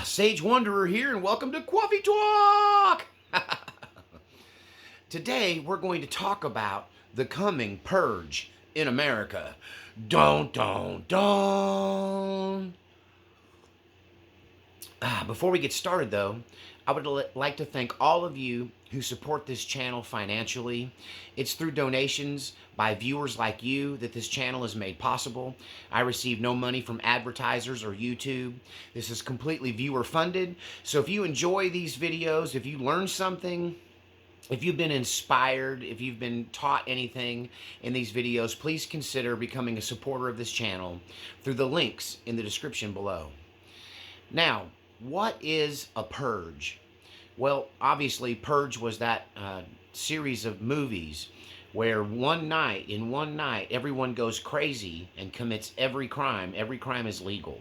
Sage Wanderer here, and welcome to Coffee Talk! Today, we're going to talk about the coming purge in America. Don't. Before we get started, though, I would like to thank all of you who support this channel financially. It's through donations by viewers like you that this channel is made possible. I receive no money from advertisers or YouTube. This is completely viewer funded. So if you enjoy these videos, if you learn something, if you've been inspired, if you've been taught anything in these videos, please consider becoming a supporter of this channel through the links in the description below. Now, what is a purge? Well, obviously, Purge was that series of movies where in one night, everyone goes crazy and commits every crime. Every crime is legal.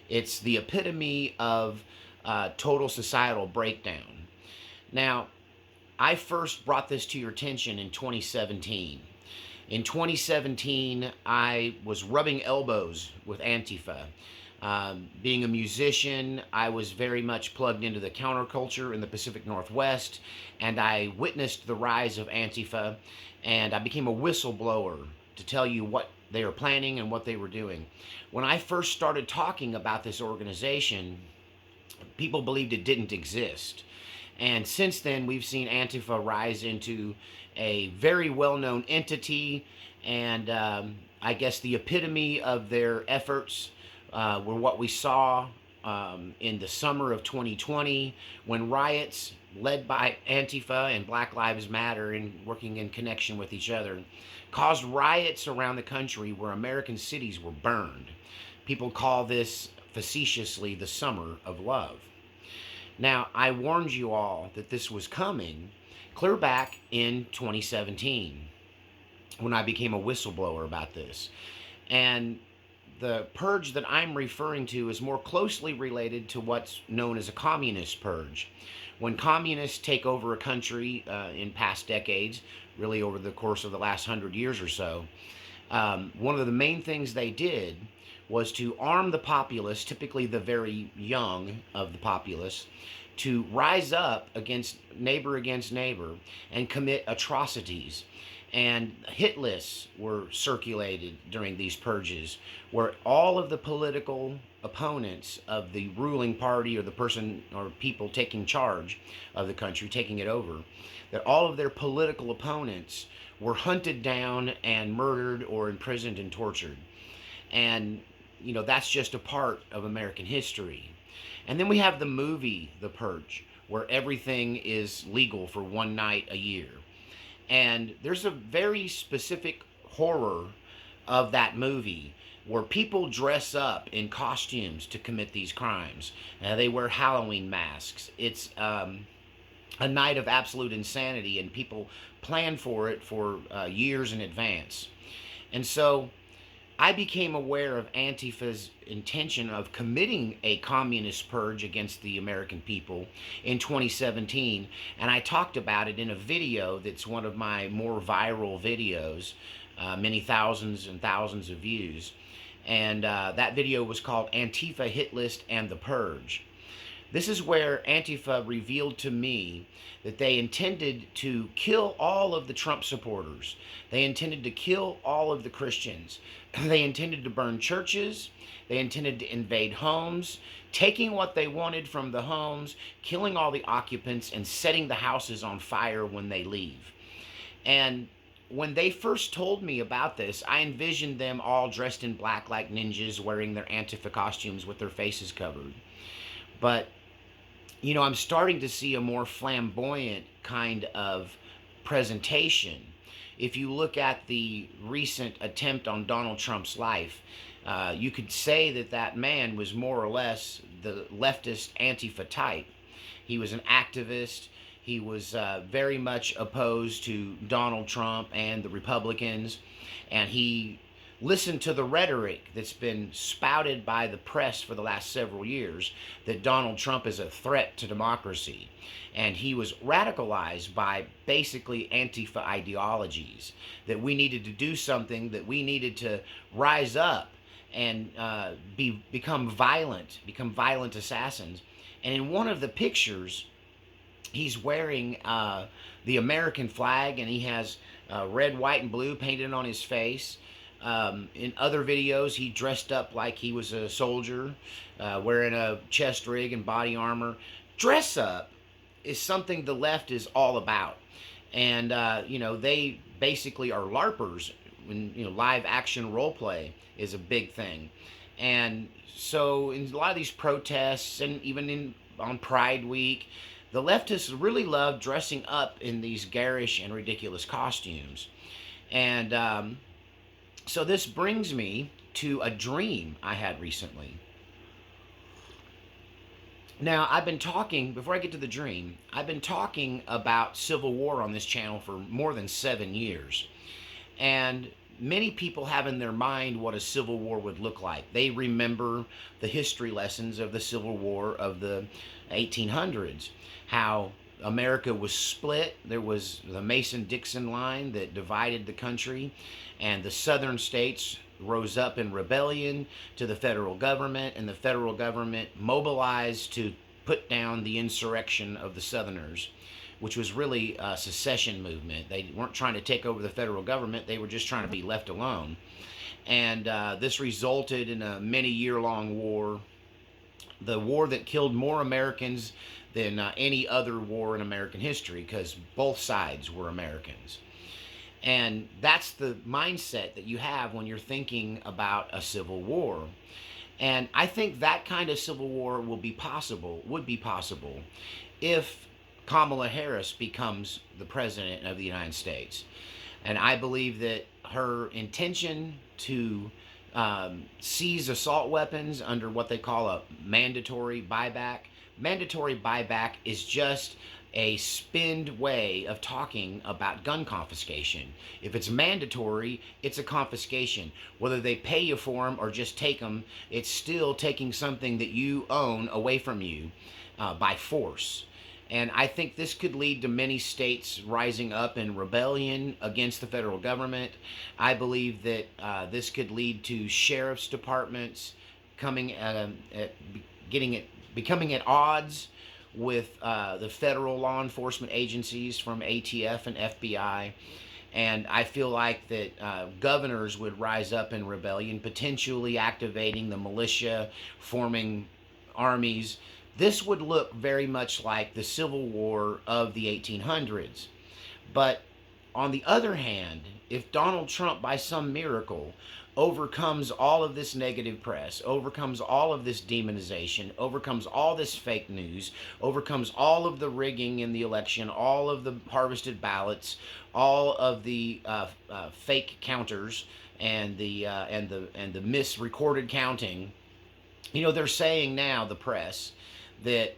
It's the epitome of total societal breakdown. Now, I first brought this to your attention in 2017. In 2017, I was rubbing elbows with Antifa. Being a musician, I was very much plugged into the counterculture in the Pacific Northwest, and I witnessed the rise of Antifa, and I became a whistleblower to tell you what they were planning and what they were doing. When I first started talking about this organization, people believed it didn't exist. And since then, we've seen Antifa rise into a very well-known entity, and I guess the epitome of their efforts were what we saw in the summer of 2020 when riots led by Antifa and Black Lives Matter and working in connection with each other caused riots around the country where American cities were burned. People call this facetiously the Summer of Love. Now, I warned you all that this was coming clear back in 2017 when I became a whistleblower about this. And the purge that I'm referring to is more closely related to what's known as a communist purge. When communists take over a country in past decades, really over the course of the last 100 years or so, one of the main things they did was to arm the populace, typically the very young of the populace, to rise up against neighbor, and commit atrocities. And hit lists were circulated during these purges where all of the political opponents of the ruling party or the person or people taking charge of the country, taking it over, that all of their political opponents were hunted down and murdered or imprisoned and tortured. And, you know, that's just a part of American history. And then we have the movie The Purge, where everything is legal for one night a year. And there's a very specific horror of that movie where people dress up in costumes to commit these crimes. They wear Halloween masks. It's a night of absolute insanity, and people plan for it for years in advance. And so I became aware of Antifa's intention of committing a communist purge against the American people in 2017, and I talked about it in a video that's one of my more viral videos, many thousands and thousands of views, and that video was called Antifa Hit List and the Purge. This is where Antifa revealed to me that they intended to kill all of the Trump supporters. They intended to kill all of the Christians. They intended to burn churches. They intended to invade homes, taking what they wanted from the homes, killing all the occupants, and setting the houses on fire when they leave. And when they first told me about this, I envisioned them all dressed in black like ninjas, wearing their Antifa costumes with their faces covered. But, you know, I'm starting to see a more flamboyant kind of presentation. If you look at the recent attempt on Donald Trump's life, you could say that that man was more or less the leftist Antifa type. He was an activist. He was very much opposed to Donald Trump and the Republicans, and he listened to the rhetoric that's been spouted by the press for the last several years that Donald Trump is a threat to democracy. And he was radicalized by basically Antifa ideologies, that we needed to do something, that we needed to rise up and become violent assassins. And in one of the pictures, he's wearing the American flag, and he has red, white, and blue painted on his face. In other videos, he dressed up like he was a soldier, wearing a chest rig and body armor. Dress up is something the left is all about. And, they basically are LARPers. When, live action role play is a big thing. And so in a lot of these protests, and even on Pride Week, the leftists really love dressing up in these garish and ridiculous costumes. And so this brings me to a dream I had recently. Now, before I get to the dream, I've been talking about Civil War on this channel for more than 7 years. And many people have in their mind what a civil war would look like. They remember the history lessons of the Civil War of the 1800s, how America was split. There was the Mason-Dixon line that divided the country, and the southern states rose up in rebellion to the federal government, and the federal government mobilized to put down the insurrection of the Southerners, which was really a secession movement. They weren't trying to take over the federal government. They were just trying to be left alone. And this resulted in a many-year-long war, the war that killed more Americans than any other war in American history, because both sides were Americans. And that's the mindset that you have when you're thinking about a civil war. And I think that kind of civil war would be possible if Kamala Harris becomes the president of the United States. And I believe that her intention to seize assault weapons under what they call a mandatory buyback is just a spinned way of talking about gun confiscation. If it's mandatory, it's a confiscation. Whether they pay you for them or just take them, it's still taking something that you own away from you by force. And I think this could lead to many states rising up in rebellion against the federal government. I believe that this could lead to sheriff's departments becoming at odds with the federal law enforcement agencies from ATF and FBI. And I feel like that governors would rise up in rebellion, potentially activating the militia, forming armies. This would look very much like the Civil War of the 1800s. But on the other hand, if Donald Trump, by some miracle, overcomes all of this negative press, overcomes all of this demonization, overcomes all this fake news, overcomes all of the rigging in the election, all of the harvested ballots, all of the fake counters, and the misrecorded counting, they're saying now, the press, that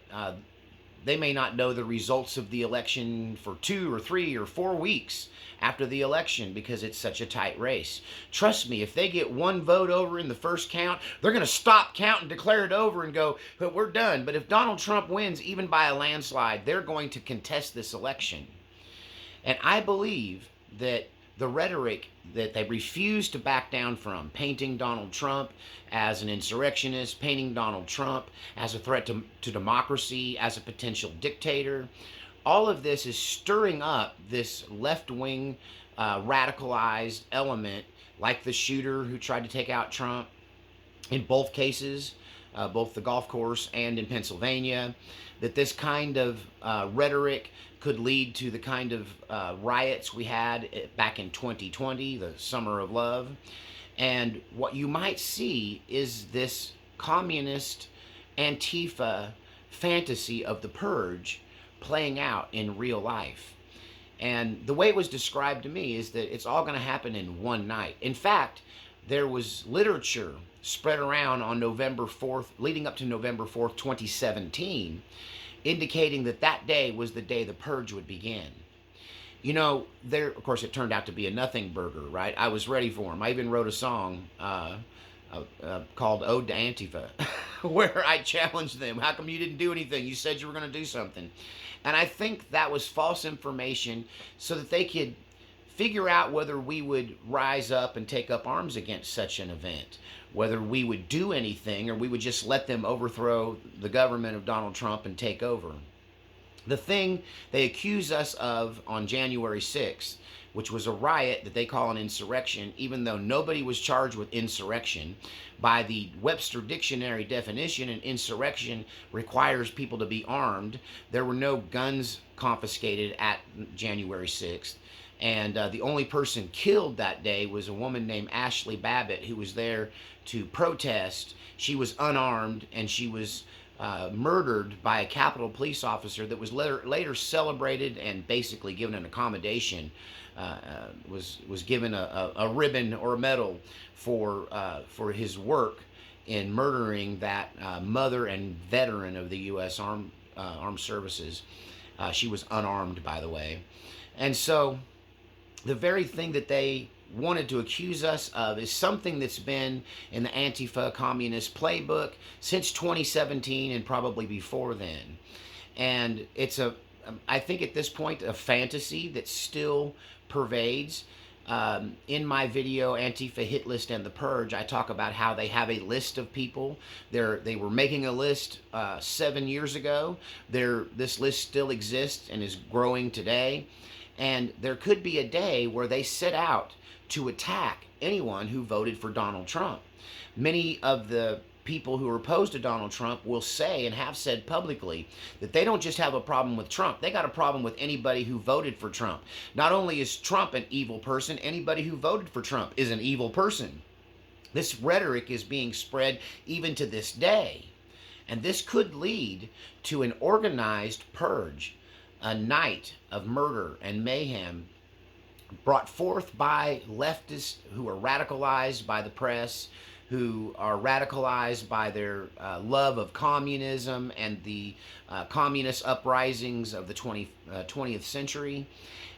they may not know the results of the election for 2 or 3 or 4 weeks after the election because it's such a tight race. Trust me, if they get one vote over in the first count, they're going to stop counting, declare it over, and go, but we're done. But if Donald Trump wins, even by a landslide, they're going to contest this election. And I believe that the rhetoric that they refuse to back down from, painting Donald Trump as an insurrectionist, painting Donald Trump as a threat to democracy, as a potential dictator, all of this is stirring up this left-wing radicalized element, like the shooter who tried to take out Trump in both cases, both the golf course and in Pennsylvania, that this kind of rhetoric could lead to the kind of riots we had back in 2020, the Summer of Love. And what you might see is this communist Antifa fantasy of the Purge playing out in real life. And the way it was described to me is that it's all going to happen in one night. In fact, there was literature spread around on November 4th, leading up to November 4th, 2017, indicating that that day was the day the Purge would begin. Of course, it turned out to be a nothing burger, right? I was ready for him. I even wrote a song called Ode to Antifa, where I challenged them. How come you didn't do anything? You said you were going to do something. And I think that was false information so that they could figure out whether we would rise up and take up arms against such an event, whether we would do anything or we would just let them overthrow the government of Donald Trump and take over. The thing they accuse us of on January 6th, which was a riot that they call an insurrection, even though nobody was charged with insurrection. By the Webster Dictionary definition, an insurrection requires people to be armed. There were no guns confiscated at January 6th. And the only person killed that day was a woman named Ashley Babbitt, who was there to protest. She was unarmed, and she was murdered by a Capitol police officer that was later celebrated and basically given an accommodation. Was given a ribbon or a medal for his work in murdering that mother and veteran of the U.S. Armed Services. She was unarmed, by the way. And so the very thing that they wanted to accuse us of is something that's been in the Antifa communist playbook since 2017 and probably before then. And it's I think at this point, a fantasy that still pervades. In my video, Antifa Hit List and the Purge, I talk about how they have a list of people. They were making a list 7 years ago. This list still exists and is growing today. And there could be a day where they set out to attack anyone who voted for Donald Trump. Many of the people who are opposed to Donald Trump will say and have said publicly that they don't just have a problem with Trump, they got a problem with anybody who voted for Trump. Not only is Trump an evil person, anybody who voted for Trump is an evil person. This rhetoric is being spread even to this day. And this could lead to an organized purge, a night of murder and mayhem brought forth by leftists who are radicalized by the press, who are radicalized by their love of communism and the communist uprisings of the 20th century.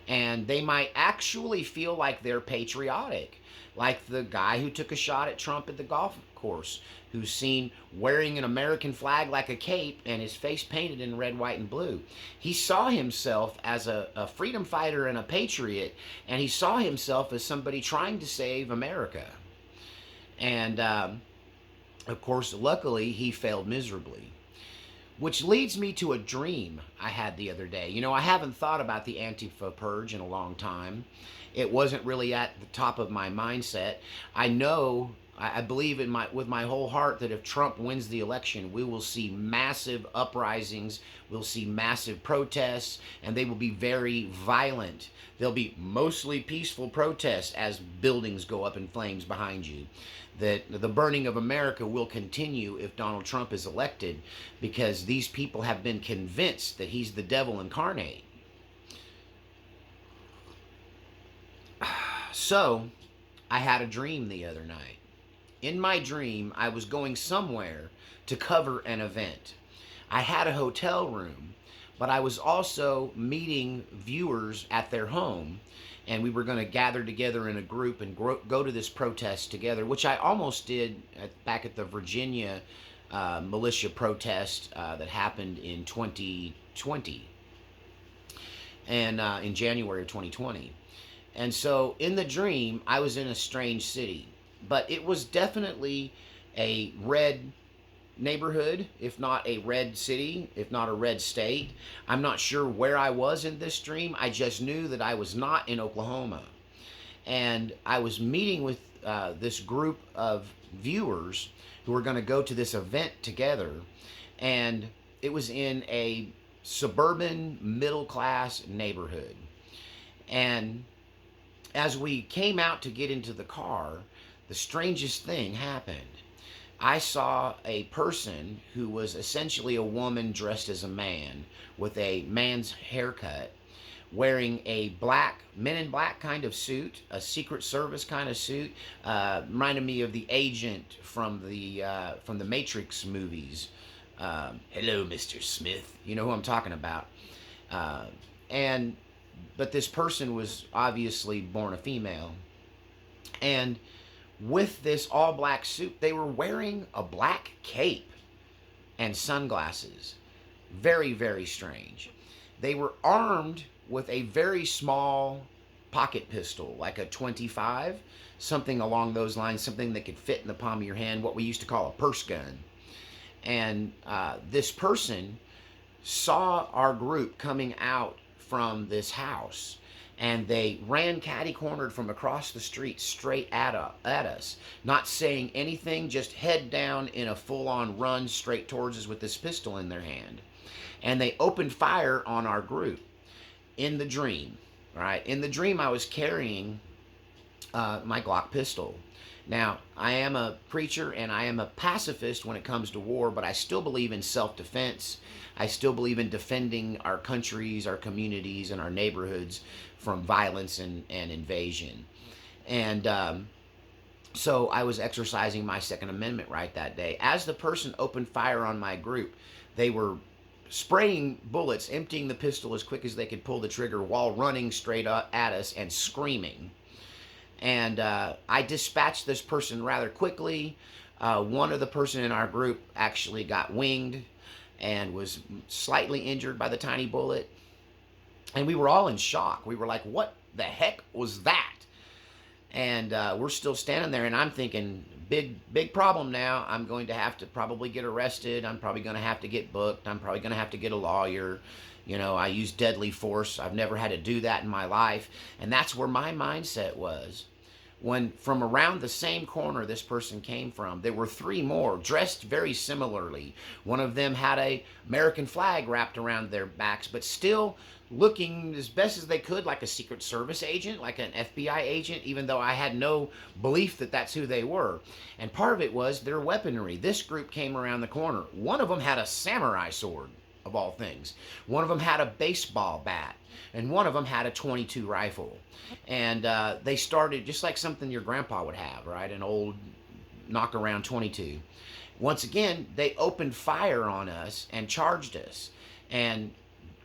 And they might actually feel like they're patriotic, like the guy who took a shot at Trump at the golf course, who's seen wearing an American flag like a cape and his face painted in red, white, and blue. He saw himself as a freedom fighter and a patriot, and he saw himself as somebody trying to save America. And, of course, luckily, he failed miserably. Which leads me to a dream I had the other day. You know, I haven't thought about the Antifa Purge in a long time. It wasn't really at the top of my mindset. I believe with my whole heart that if Trump wins the election, we will see massive uprisings, we'll see massive protests, and they will be very violent. They'll be mostly peaceful protests as buildings go up in flames behind you. That the burning of America will continue if Donald Trump is elected, because these people have been convinced that he's the devil incarnate. So, I had a dream the other night. In my dream, I was going somewhere to cover an event. I had a hotel room, but I was also meeting viewers at their home, and we were going to gather together in a group and go to this protest together, which I almost did back at the Virginia militia protest that happened in 2020, and in January of 2020. And so in the dream, I was in a strange city, but it was definitely a red neighborhood, if not a red city, if not a red state. I'm not sure where I was in this dream. I just knew that I was not in Oklahoma. And I was meeting with this group of viewers who were going to go to this event together. And it was in a suburban middle-class neighborhood. And as we came out to get into the car, the strangest thing happened. I saw a person who was essentially a woman dressed as a man with a man's haircut, wearing a Men in Black kind of suit, a Secret Service kind of suit. Reminded me of the agent from the Matrix movies. Hello, Mr. Smith. You know who I'm talking about. But this person was obviously born a female. And with this all-black suit, they were wearing a black cape and sunglasses. Very, very strange. They were armed with a very small pocket pistol, like a 25, something along those lines, something that could fit in the palm of your hand, what we used to call a purse gun. And this person saw our group coming out from this house, and they ran catty-cornered from across the street straight at us, not saying anything, just head down in a full-on run straight towards us with this pistol in their hand. And they opened fire on our group in the dream, right? In the dream, I was carrying my Glock pistol. Now, I am a preacher and I am a pacifist when it comes to war, but I still believe in self-defense. I still believe in defending our countries, our communities, and our neighborhoods from violence and invasion. And so I was exercising my Second Amendment right that day. As the person opened fire on my group, they were spraying bullets, emptying the pistol as quick as they could pull the trigger while running straight at us and screaming. And I dispatched this person rather quickly. One of the person in our group actually got winged and was slightly injured by the tiny bullet. And we were all in shock. We were like, what the heck was that? And we're still standing there, and I'm thinking, big problem now. I'm going to have to probably get arrested. I'm probably going to have to get booked. I'm probably going to have to get a lawyer. You know, I use deadly force. I've never had to do that in my life. And that's where my mindset was. When from around the same corner this person came from, there were three more dressed very similarly. One of them had a American flag wrapped around their backs, but still looking as best as they could like a Secret Service agent, like an FBI agent, even though I had no belief that that's who they were. And part of it was their weaponry. This group came around the corner. One of them had a samurai sword, of all things. One of them had a baseball bat, and one of them had a .22 rifle. And they started just like something your grandpa would have, right? An old knock-around .22. Once again, they opened fire on us and charged us. And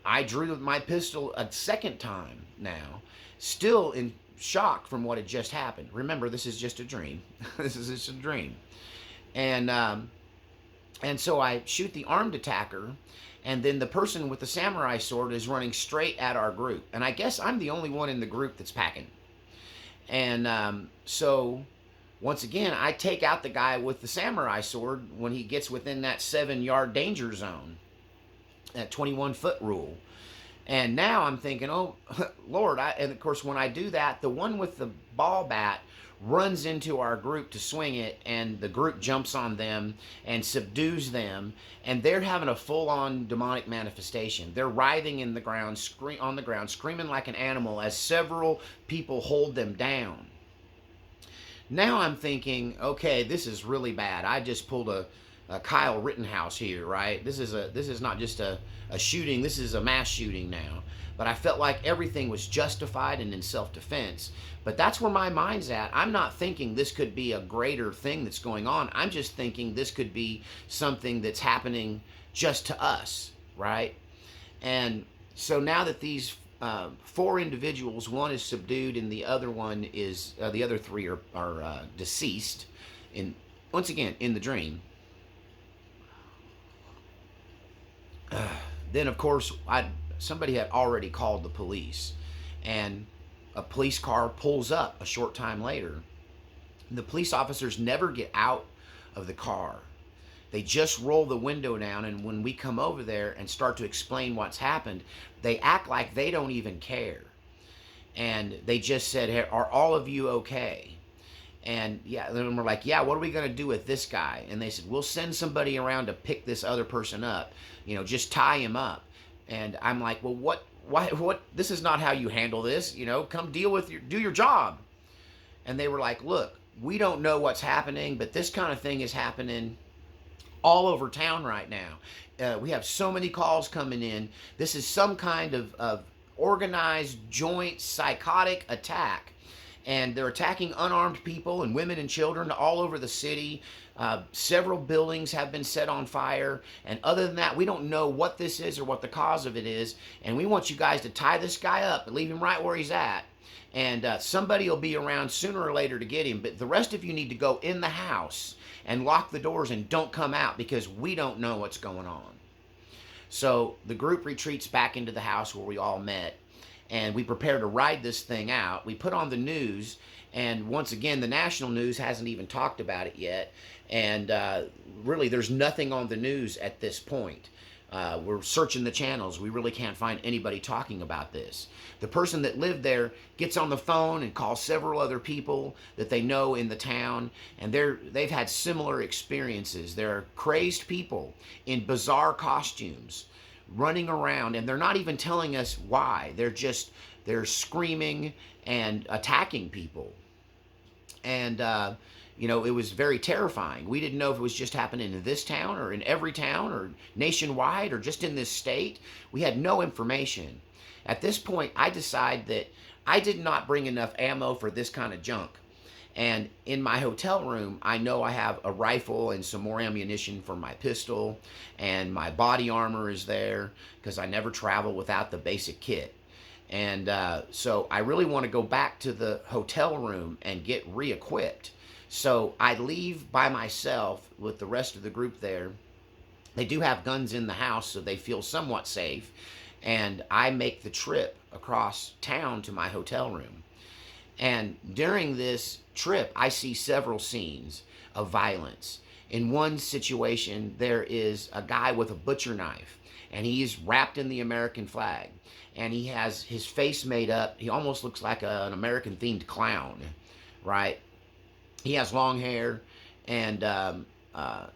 I drew my pistol a second time now, still in shock from what had just happened. Remember, this is just a dream. This is just a dream. And so I shoot the armed attacker, and then the person with the samurai sword is running straight at our group. And I guess I'm the only one in the group that's packing. And so, once again, I take out the guy with the samurai sword when he gets within that 7-yard danger zone, that 21-foot rule. And now I'm thinking, oh, Lord. And of course, when I do that, the one with the ball bat runs into our group to swing it, and the group jumps on them and subdues them, and they're having a full-on demonic manifestation. They're writhing in the ground, on the ground, screaming like an animal as several people hold them down. Now I'm thinking, okay, this is really bad. I just pulled a Kyle Rittenhouse here, right? This is not just a shooting. This is a mass shooting now. But I felt like everything was justified and in self-defense. But that's where my mind's at. I'm not thinking this could be a greater thing that's going on. I'm just thinking this could be something that's happening just to us, right? And so now that these 4 individuals, one is subdued and the other one is, the other 3 are deceased, once again, in the dream. Then, of course, somebody had already called the police, and a police car pulls up a short time later. The police officers never get out of the car. They just roll the window down, and when we come over there and start to explain what's happened, they act like they don't even care. And they just said, hey, are all of you okay? And yeah, then we're like, yeah, what are we going to do with this guy? And they said, we'll send somebody around to pick this other person up. You know, just tie him up. And I'm like, well, what, this is not how you handle this. You know, come do your job. And they were like, look, we don't know what's happening, but this kind of thing is happening all over town right now. We have so many calls coming in. This is some kind of organized, joint, psychotic attack. And they're attacking unarmed people and women and children all over the city. Several buildings have been set on fire. And other than that, we don't know what this is or what the cause of it is. And we want you guys to tie this guy up and leave him right where he's at. And somebody will be around sooner or later to get him. But the rest of you need to go in the house and lock the doors and don't come out, because we don't know what's going on. So the group retreats back into the house where we all met. and we prepare to ride this thing out. We put on the news, and once again, the national news hasn't even talked about it yet. And really, there's nothing on the news at this point. We're searching the channels. We really can't find anybody talking about this. The person that lived there gets on the phone and calls several other people that they know in the town, and they've had similar experiences. There are crazed people in bizarre costumes running around, and they're not even telling us why. They're screaming and attacking people. And it was very terrifying. We didn't know if it was just happening in this town or in every town or nationwide or just in this state. We had no information. At this point, I decided that I did not bring enough ammo for this kind of junk. And in my hotel room, I know I have a rifle and some more ammunition for my pistol, and my body armor is there because I never travel without the basic kit. And so I really want to go back to the hotel room and get re-equipped. So I leave by myself with the rest of the group there. They do have guns in the house, so they feel somewhat safe. And I make the trip across town to my hotel room. And during this trip, I see several scenes of violence. In one situation, there is a guy with a butcher knife, and he's wrapped in the American flag. And he has his face made up. He almost looks like an American-themed clown, right? He has long hair, and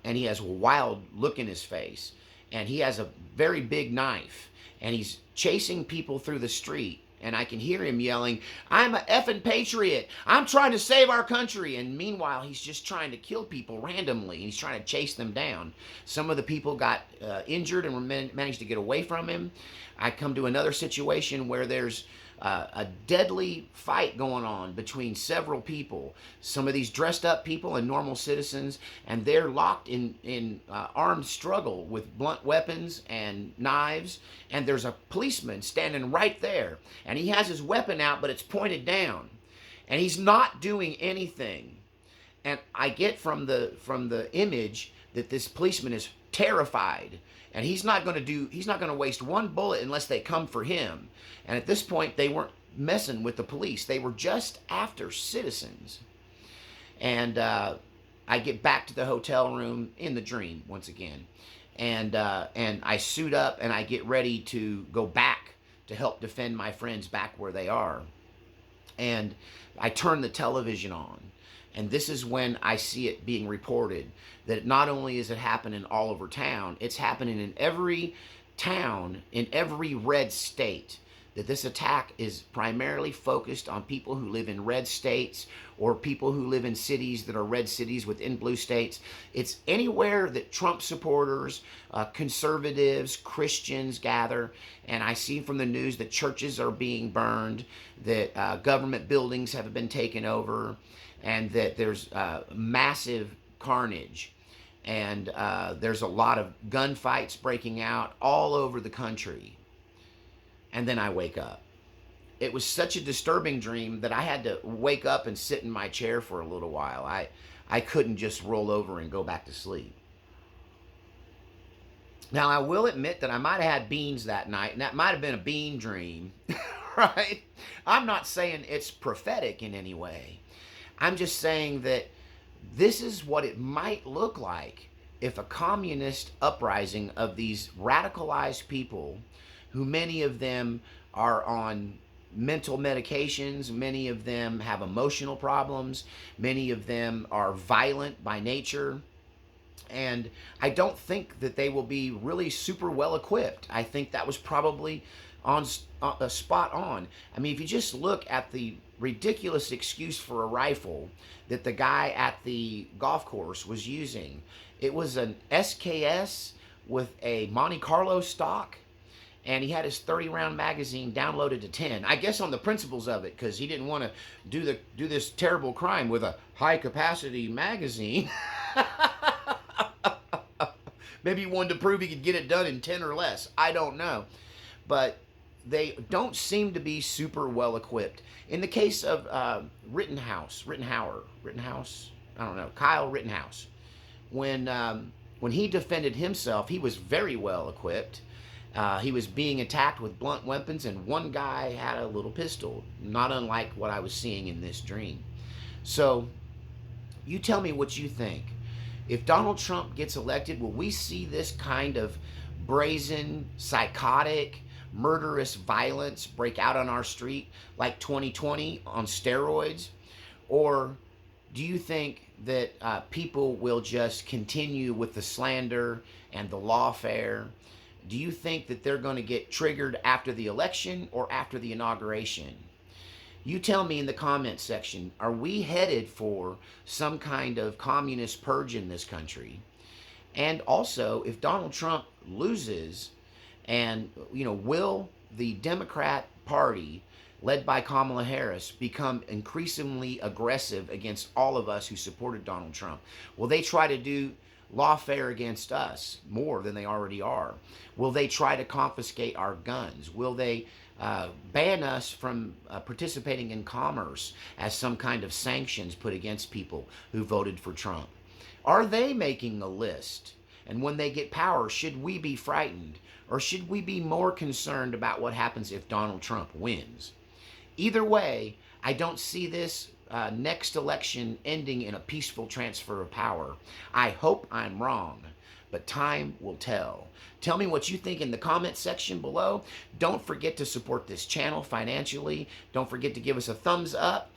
he has a wild look in his face. And he has a very big knife, and he's chasing people through the street. And I can hear him yelling, "I'm a effing patriot. I'm trying to save our country." And meanwhile, he's just trying to kill people randomly. And he's trying to chase them down. Some of the people got injured and managed to get away from him. I come to another situation where there's a deadly fight going on between several people. Some of these dressed up people and normal citizens, and they're locked in armed struggle with blunt weapons and knives. And there's a policeman standing right there, and he has his weapon out, but it's pointed down, and he's not doing anything. And I get from the image that this policeman is terrified, and he's not going to waste one bullet unless they come for him. And at this point, they weren't messing with the police. They were just after citizens. And I get back to the hotel room in the dream once again. And I suit up and I get ready to go back to help defend my friends back where they are. And I turn the television on. And this is when I see it being reported that not only is it happening all over town, it's happening in every town, in every red state. That this attack is primarily focused on people who live in red states or people who live in cities that are red cities within blue states. It's anywhere that Trump supporters, conservatives, Christians gather. And I see from the news that churches are being burned, that government buildings have been taken over, and that there's massive carnage. And there's a lot of gunfights breaking out all over the country. And then I wake up. It was such a disturbing dream that I had to wake up and sit in my chair for a little while. I couldn't just roll over and go back to sleep. Now, I will admit that I might have had beans that night, and that might have been a bean dream, right? I'm not saying it's prophetic in any way. I'm just saying that this is what it might look like if a communist uprising of these radicalized people, who many of them are on mental medications, many of them have emotional problems, many of them are violent by nature, and I don't think that they will be really super well equipped. I think that was probably spot on. I mean, if you just look at the ridiculous excuse for a rifle that the guy at the golf course was using, it was an SKS with a Monte Carlo stock, and he had his 30-round magazine downloaded to 10. I guess on the principles of it, because he didn't want to do this terrible crime with a high-capacity magazine. Maybe he wanted to prove he could get it done in 10 or less. I don't know. But they don't seem to be super well equipped. In the case of Kyle Rittenhouse, when he defended himself, he was very well equipped. He was being attacked with blunt weapons, and one guy had a little pistol, not unlike what I was seeing in this dream. So, you tell me what you think. If Donald Trump gets elected, will we see this kind of brazen, psychotic, murderous violence break out on our street like 2020 on steroids? Or do you think that people will just continue with the slander and the lawfare? Do you think that they're going to get triggered after the election or after the inauguration? You tell me in the comments section, are we headed for some kind of communist purge in this country? And also, if Donald Trump loses, and will the Democrat Party led by Kamala Harris become increasingly aggressive against all of us who supported Donald Trump? Will they try to do lawfare against us more than they already are? Will they try to confiscate our guns? Will they ban us from participating in commerce as some kind of sanctions put against people who voted for Trump? Are they making a list? And when they get power, should we be frightened? Or should we be more concerned about what happens if Donald Trump wins? Either way, I don't see this next election ending in a peaceful transfer of power. I hope I'm wrong, but time will tell. Tell me what you think in the comment section below. Don't forget to support this channel financially. Don't forget to give us a thumbs up,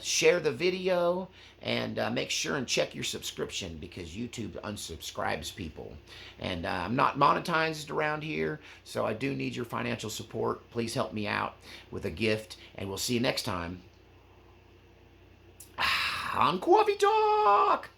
share the video, and make sure and check your subscription because YouTube unsubscribes people. And I'm not monetized around here, so I do need your financial support. Please help me out with a gift, and we'll see you next time on Coffee Talk.